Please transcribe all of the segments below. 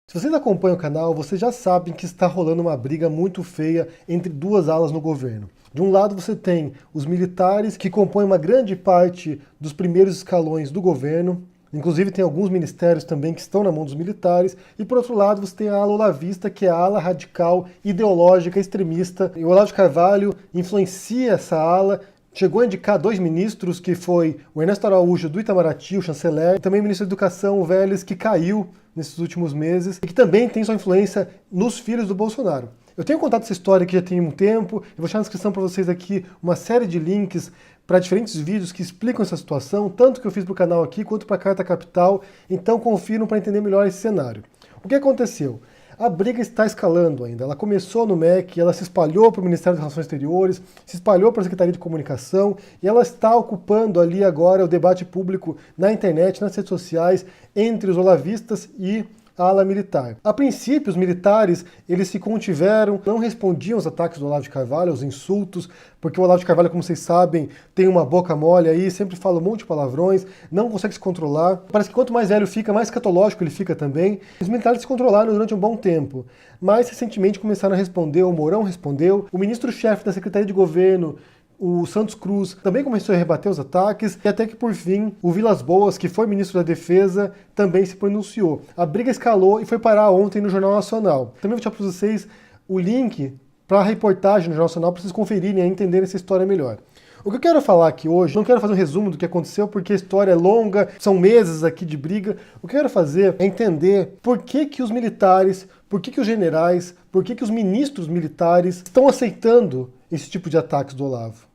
Se vocês acompanham o canal, vocês já sabem que está rolando uma briga muito feia entre duas alas no governo. De um lado você tem os militares, que compõem uma grande parte dos primeiros escalões do governo, inclusive tem alguns ministérios também que estão na mão dos militares, e por outro lado você tem a ala olavista, que é a ala radical, ideológica, extremista, e o Olavo de Carvalho influencia essa ala. Chegou a indicar 2 ministros, que foi o Ernesto Araújo do Itamaraty, o chanceler, e também o ministro da Educação, o Vélez, que caiu nesses últimos meses, e que também tem sua influência nos filhos do Bolsonaro. Eu tenho contado essa história aqui já tem um tempo, eu vou deixar na descrição para vocês aqui uma série de links para diferentes vídeos que explicam essa situação, tanto que eu fiz para o canal aqui, quanto para a Carta Capital, então confiram para entender melhor esse cenário. O que aconteceu? A briga está escalando ainda. Ela começou no MEC, ela se espalhou para o Ministério das Relações Exteriores, se espalhou para a Secretaria de Comunicação e ela está ocupando ali agora o debate público na internet, nas redes sociais, entre os olavistas e a ala militar. A princípio, os militares, eles se contiveram, não respondiam aos ataques do Olavo de Carvalho, aos insultos, porque o Olavo de Carvalho, como vocês sabem, tem uma boca mole aí, sempre fala um monte de palavrões, não consegue se controlar. Parece que quanto mais velho fica, mais escatológico ele fica também. Os militares se controlaram durante um bom tempo, mas recentemente começaram a responder, o Mourão respondeu, o ministro-chefe da Secretaria de Governo, o Santos Cruz, também começou a rebater os ataques, e até que por fim o Vilas Boas, que foi ministro da Defesa, também se pronunciou. A briga escalou e foi parar ontem no Jornal Nacional. Também vou deixar para vocês o link para a reportagem no Jornal Nacional para vocês conferirem e entenderem essa história melhor. O que eu quero falar aqui hoje, não quero fazer um resumo do que aconteceu, porque a história é longa, são meses aqui de briga. O que eu quero fazer é entender por que os militares, por que os generais, por que os ministros militares estão aceitando esse tipo de ataques do Olavo.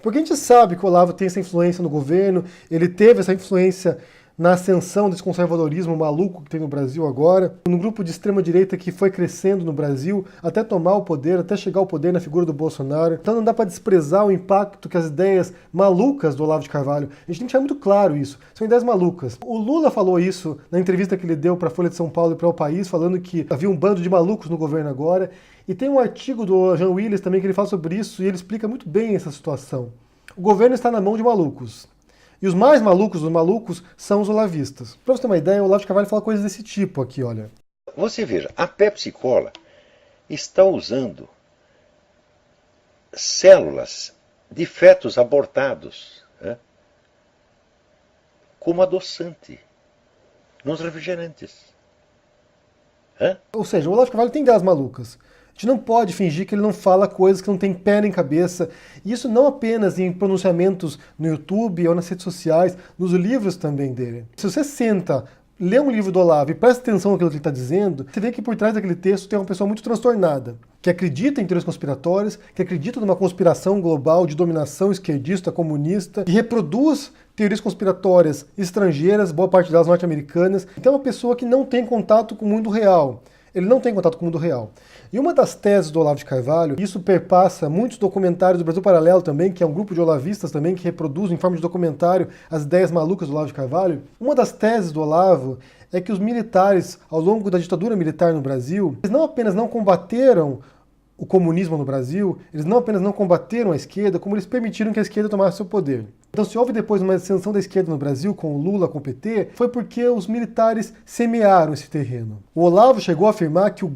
Porque a gente sabe que o Olavo tem essa influência no governo, ele teve essa influência na ascensão desse conservadorismo maluco que tem no Brasil agora, num grupo de extrema-direita que foi crescendo no Brasil até tomar o poder, até chegar ao poder na figura do Bolsonaro. Então não dá para desprezar o impacto que as ideias malucas do Olavo de Carvalho, a gente tem que deixar muito claro isso, são ideias malucas. O Lula falou isso na entrevista que ele deu para a Folha de São Paulo e para O País, falando que havia um bando de malucos no governo agora, e tem um artigo do Jean Willis também que ele fala sobre isso, e ele explica muito bem essa situação. O governo está na mão de malucos. E os mais malucos dos malucos são os olavistas. Para você ter uma ideia, o Olavo de Carvalho fala coisas desse tipo aqui, olha. Você veja, a Pepsi Cola está usando células de fetos abortados, né, como adoçante nos refrigerantes. Ou seja, o Olavo de Carvalho tem ideias malucas. A gente não pode fingir que ele não fala coisas que não tem pé nem cabeça. E isso não apenas em pronunciamentos no YouTube ou nas redes sociais, nos livros também dele. Se você senta, lê um livro do Olavo e presta atenção naquilo que ele está dizendo, você vê que por trás daquele texto tem uma pessoa muito transtornada, que acredita em teorias conspiratórias, que acredita numa conspiração global de dominação esquerdista, comunista, que reproduz teorias conspiratórias estrangeiras, boa parte delas norte-americanas. Então é uma pessoa que não tem contato com o mundo real. Ele não tem contato com o mundo real. E uma das teses do Olavo de Carvalho, isso perpassa muitos documentários do Brasil Paralelo também, que é um grupo de olavistas também que reproduz em forma de documentário as ideias malucas do Olavo de Carvalho. Uma das teses do Olavo é que os militares, ao longo da ditadura militar no Brasil, eles não apenas não combateram o comunismo no Brasil, eles não apenas não combateram a esquerda, como eles permitiram que a esquerda tomasse o poder. Então, se houve depois uma ascensão da esquerda no Brasil, com o Lula, com o PT, foi porque os militares semearam esse terreno. O Olavo chegou a afirmar que o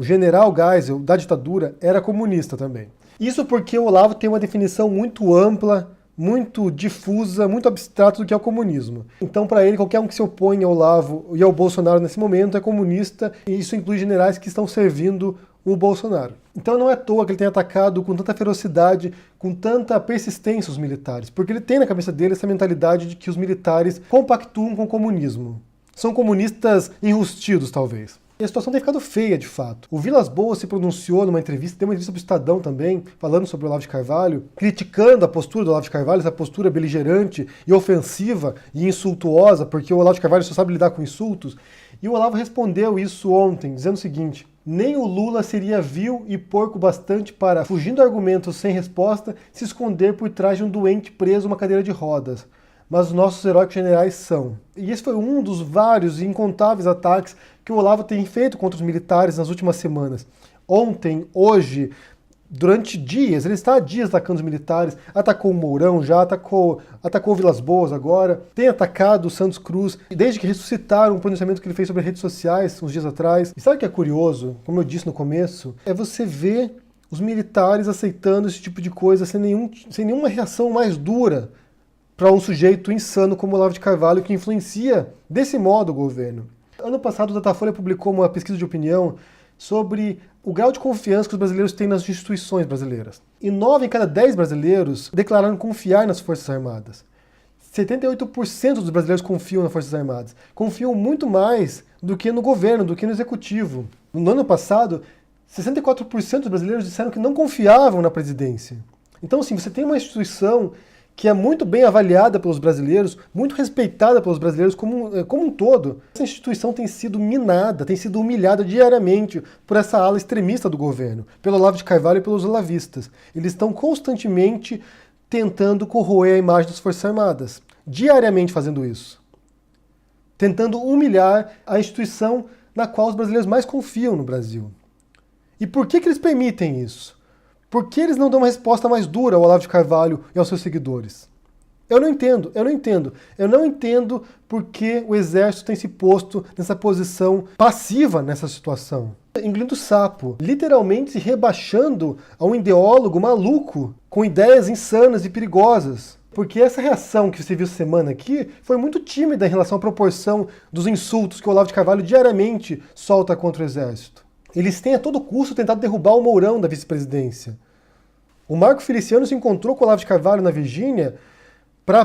general Geisel da ditadura era comunista também. Isso porque o Olavo tem uma definição muito ampla, muito difusa, muito abstrata do que é o comunismo. Então, para ele, qualquer um que se opõe ao Olavo e ao Bolsonaro nesse momento é comunista, e isso inclui generais que estão servindo o Bolsonaro. Então não é à toa que ele tem atacado com tanta ferocidade, com tanta persistência os militares, porque ele tem na cabeça dele essa mentalidade de que os militares compactuam com o comunismo. São comunistas enrustidos, talvez. E a situação tem ficado feia, de fato. O Vilas Boas se pronunciou numa entrevista, deu uma entrevista para o Estadão também, falando sobre o Olavo de Carvalho, criticando a postura do Olavo de Carvalho, essa postura beligerante e ofensiva e insultuosa, porque o Olavo de Carvalho só sabe lidar com insultos. E o Olavo respondeu isso ontem, dizendo o seguinte: nem o Lula seria vil e porco bastante para, fugindo a argumentos sem resposta, se esconder por trás de um doente preso a uma cadeira de rodas. Mas os nossos heróicos generais são. E esse foi um dos vários e incontáveis ataques que o Olavo tem feito contra os militares nas últimas semanas. Ontem, hoje, durante dias, ele está há dias atacando os militares, atacou o Mourão já, atacou Vilas Boas agora, tem atacado o Santos Cruz, desde que ressuscitaram o pronunciamento que ele fez sobre redes sociais uns dias atrás. E sabe o que é curioso, como eu disse no começo? É você ver os militares aceitando esse tipo de coisa sem nenhuma reação mais dura para um sujeito insano como o Olavo de Carvalho, que influencia desse modo o governo. Ano passado, o Datafolha publicou uma pesquisa de opinião sobre o grau de confiança que os brasileiros têm nas instituições brasileiras. E 9 em cada 10 brasileiros declararam confiar nas Forças Armadas. 78% dos brasileiros confiam nas Forças Armadas. Confiam muito mais do que no governo, do que no executivo. No ano passado, 64% dos brasileiros disseram que não confiavam na presidência. Então, assim, você tem uma instituição que é muito bem avaliada pelos brasileiros, muito respeitada pelos brasileiros como um todo. Essa instituição tem sido minada, tem sido humilhada diariamente por essa ala extremista do governo, pelo Olavo de Carvalho e pelos olavistas. Eles estão constantemente tentando corroer a imagem das Forças Armadas, diariamente fazendo isso. Tentando humilhar a instituição na qual os brasileiros mais confiam no Brasil. E por que eles permitem isso? Por que eles não dão uma resposta mais dura ao Olavo de Carvalho e aos seus seguidores? Eu não entendo. Eu não entendo por que o Exército tem se posto nessa posição passiva nessa situação. Engolindo sapo, literalmente se rebaixando a um ideólogo maluco, com ideias insanas e perigosas. Porque essa reação que você viu essa semana aqui foi muito tímida em relação à proporção dos insultos que o Olavo de Carvalho diariamente solta contra o Exército. Eles têm a todo custo tentado derrubar o Mourão da vice-presidência. O Marco Feliciano se encontrou com o Olavo de Carvalho na Virgínia para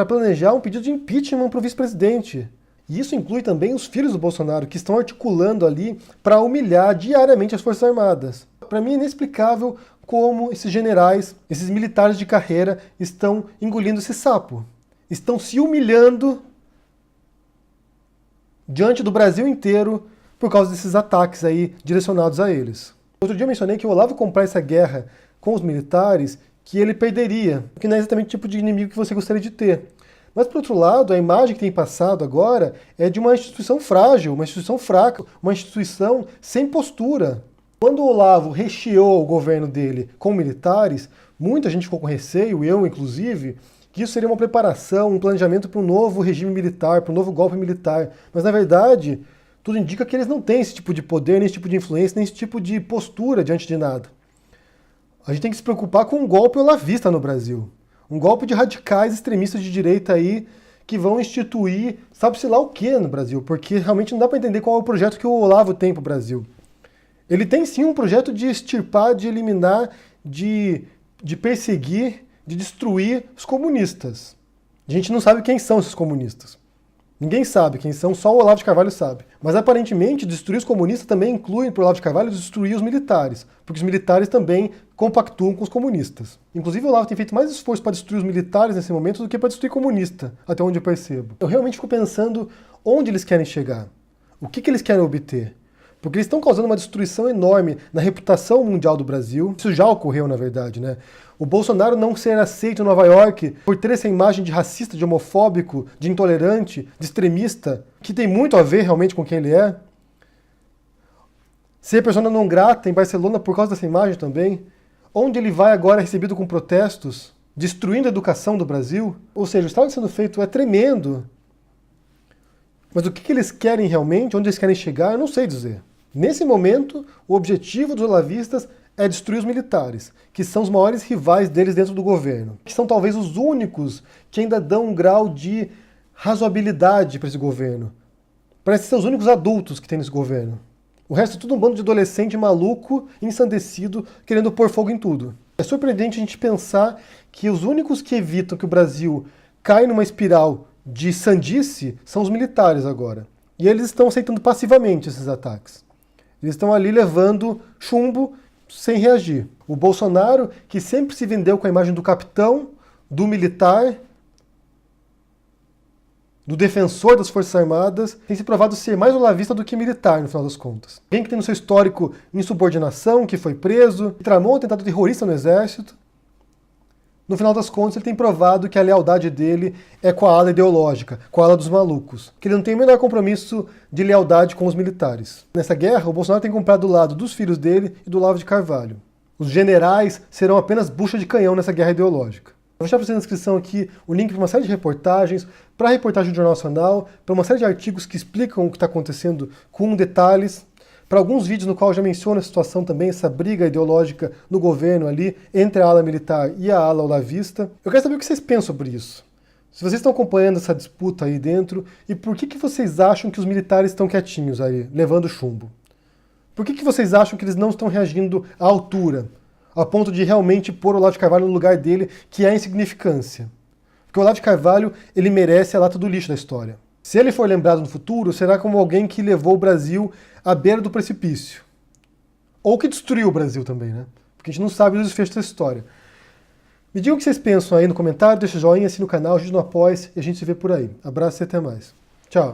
planejar um pedido de impeachment para o vice-presidente. E isso inclui também os filhos do Bolsonaro, que estão articulando ali para humilhar diariamente as Forças Armadas. Para mim é inexplicável como esses generais, esses militares de carreira, estão engolindo esse sapo. Estão se humilhando diante do Brasil inteiro por causa desses ataques aí direcionados a eles. Outro dia eu mencionei que o Olavo comprar essa guerra com os militares, que ele perderia, que não é exatamente o tipo de inimigo que você gostaria de ter. Mas, por outro lado, a imagem que tem passado agora é de uma instituição frágil, uma instituição fraca, uma instituição sem postura. Quando o Olavo recheou o governo dele com militares, muita gente ficou com receio, eu inclusive, que isso seria uma preparação, um planejamento para um novo regime militar, para um novo golpe militar. Mas, na verdade, tudo indica que eles não têm esse tipo de poder, nem esse tipo de influência, nem esse tipo de postura diante de nada. A gente tem que se preocupar com um golpe olavista no Brasil. Um golpe de radicais extremistas de direita aí que vão instituir sabe-se lá o que no Brasil, porque realmente não dá para entender qual é o projeto que o Olavo tem para o Brasil. Ele tem sim um projeto de extirpar, de eliminar, de perseguir, de destruir os comunistas. A gente não sabe quem são esses comunistas. Ninguém sabe quem são, só o Olavo de Carvalho sabe. Mas aparentemente destruir os comunistas também inclui para o Olavo de Carvalho destruir os militares, porque os militares também compactuam com os comunistas. Inclusive o Olavo tem feito mais esforço para destruir os militares nesse momento do que para destruir comunista, até onde eu percebo. Eu realmente fico pensando onde eles querem chegar, o que eles querem obter. Porque eles estão causando uma destruição enorme na reputação mundial do Brasil. Isso já ocorreu, na verdade, né? O Bolsonaro não ser aceito em Nova York por ter essa imagem de racista, de homofóbico, de intolerante, de extremista, que tem muito a ver realmente com quem ele é. Ser persona não grata em Barcelona por causa dessa imagem também. Onde ele vai agora é recebido com protestos, destruindo a educação do Brasil. Ou seja, o estrago sendo feito é tremendo. Mas o que eles querem realmente, onde eles querem chegar, eu não sei dizer. Nesse momento, o objetivo dos olavistas é destruir os militares, que são os maiores rivais deles dentro do governo, que são talvez os únicos que ainda dão um grau de razoabilidade para esse governo. Parece ser os únicos adultos que tem nesse governo. O resto é tudo um bando de adolescente maluco, ensandecido, querendo pôr fogo em tudo. É surpreendente a gente pensar que os únicos que evitam que o Brasil caia numa espiral de sandice são os militares agora. E eles estão aceitando passivamente esses ataques. Eles estão ali levando chumbo sem reagir. O Bolsonaro, que sempre se vendeu com a imagem do capitão, do militar, do defensor das Forças Armadas, tem se provado ser mais olavista do que militar, no final das contas. Alguém que tem no seu histórico insubordinação, que foi preso, que tramou um atentado terrorista no Exército. No final das contas, ele tem provado que a lealdade dele é com a ala ideológica, com a ala dos malucos. Que ele não tem o menor compromisso de lealdade com os militares. Nessa guerra, o Bolsonaro tem comprado do lado dos filhos dele e do Olavo de Carvalho. Os generais serão apenas bucha de canhão nessa guerra ideológica. Eu vou deixar para você na descrição aqui o link para uma série de reportagens, para a reportagem do Jornal Nacional, para uma série de artigos que explicam o que está acontecendo com detalhes, para alguns vídeos no qual eu já menciono a situação também, essa briga ideológica no governo ali, entre a ala militar e a ala olavista. Eu quero saber o que vocês pensam sobre isso. Se vocês estão acompanhando essa disputa aí dentro, e por que vocês acham que os militares estão quietinhos aí, levando chumbo? Por que vocês acham que eles não estão reagindo à altura, a ponto de realmente pôr o Olavo de Carvalho no lugar dele, que é a insignificância? Porque o Olavo de Carvalho, ele merece a lata do lixo da história. Se ele for lembrado no futuro, será como alguém que levou o Brasil à beira do precipício. Ou que destruiu o Brasil também, né? Porque a gente não sabe os desfechos dessa história. Me digam o que vocês pensam aí no comentário, deixa o joinha, assina o canal, ajude no Apoia-se e a gente se vê por aí. Abraço e até mais. Tchau.